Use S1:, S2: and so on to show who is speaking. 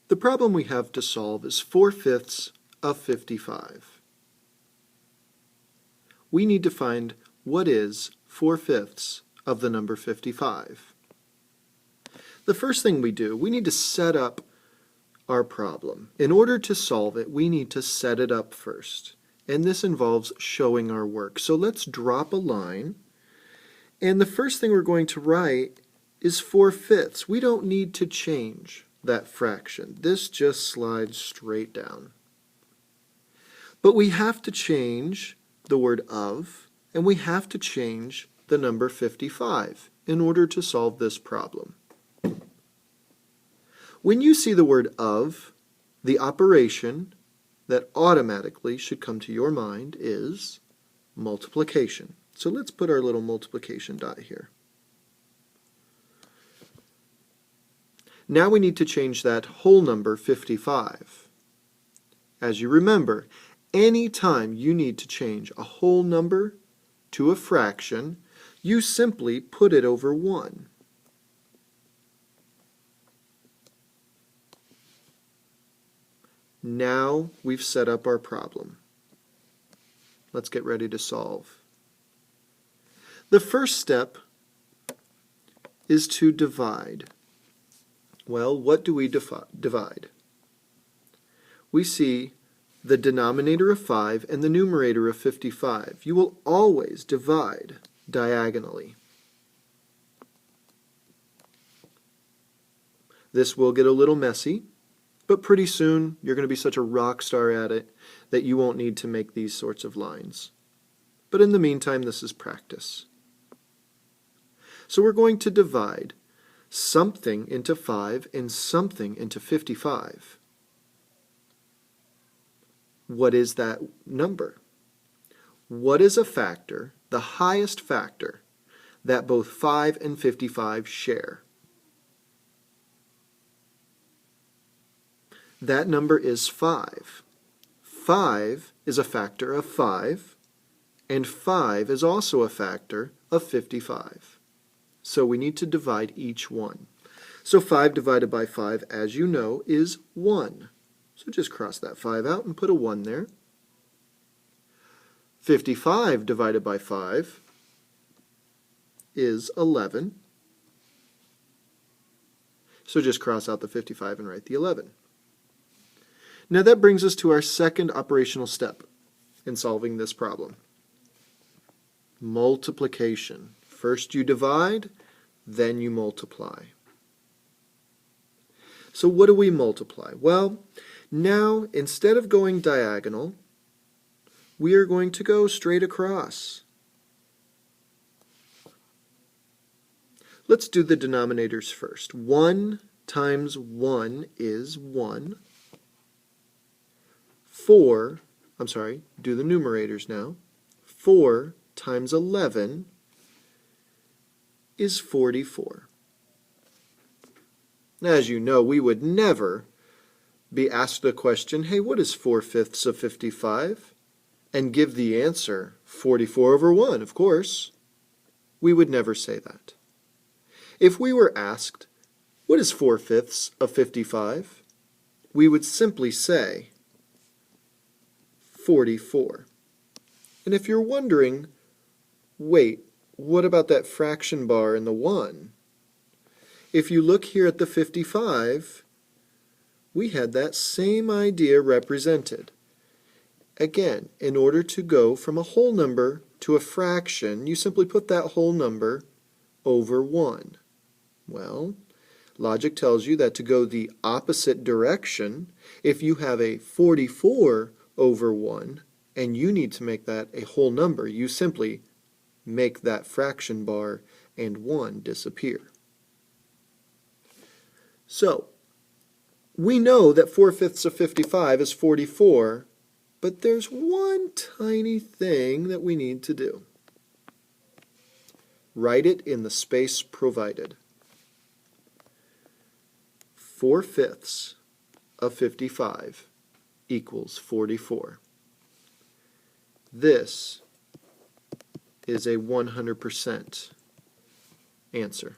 S1: The problem we have to solve is 4/5 of 55. We need to find what is 4/5 of the number 55. The first thing we do, we need to set up our problem. In order to solve it, we need to set it up first. And this involves showing our work. So let's drop a line. And the first thing we're going to write is 4/5. We don't need to change that fraction. This just slides straight down. But we have to change the word of, and we have to change the number 55 in order to solve this problem. When you see the word of, the operation that automatically should come to your mind is multiplication. So let's put our little multiplication dot here. Now we need to change that whole number 55. As you remember, any time you need to change a whole number to a fraction, you simply put it over 1. Now we've set up our problem. Let's get ready to solve. The first step is to divide. Well, what do we divide? We see the denominator of 5 and the numerator of 55. You will always divide diagonally. This will get a little messy, but pretty soon you're going to be such a rock star at it that you won't need to make these sorts of lines. But in the meantime, this is practice. So we're going to divide something into 5 and something into 55. What is that number? What is a factor, the highest factor, that both 5 and 55 share? That number is 5. 5 is a factor of 5, and 5 is also a factor of 55. So we need to divide each one. So 5 divided by 5, as you know, is 1. So just cross that 5 out and put a 1 there. 55 divided by 5 is 11. So just cross out the 55 and write the 11. Now that brings us to our second operational step in solving this problem. Multiplication. First you divide, then you multiply. So what do we multiply? Well, now instead of going diagonal, we are going to go straight across. Let's do the denominators first. 1 times 1 is 1. Do the numerators now. 4 times 11 is 44. As you know, we would never be asked the question, hey, what is 4/5 of 55? And give the answer 44 over 1, of course. We would never say that. If we were asked, what is 4/5 of 55? We would simply say 44. And if you're wondering, wait, what about that fraction bar in the 1? If you look here at the 55, we had that same idea represented. Again, in order to go from a whole number to a fraction, you simply put that whole number over 1. Well, logic tells you that to go the opposite direction, if you have a 44 over 1 and you need to make that a whole number, you simply make that fraction bar and 1 disappear. So, we know that 4/5 of 55 is 44, but there's one tiny thing that we need to do. Write it in the space provided. 4/5 of 55 equals 44. This is a 100% answer.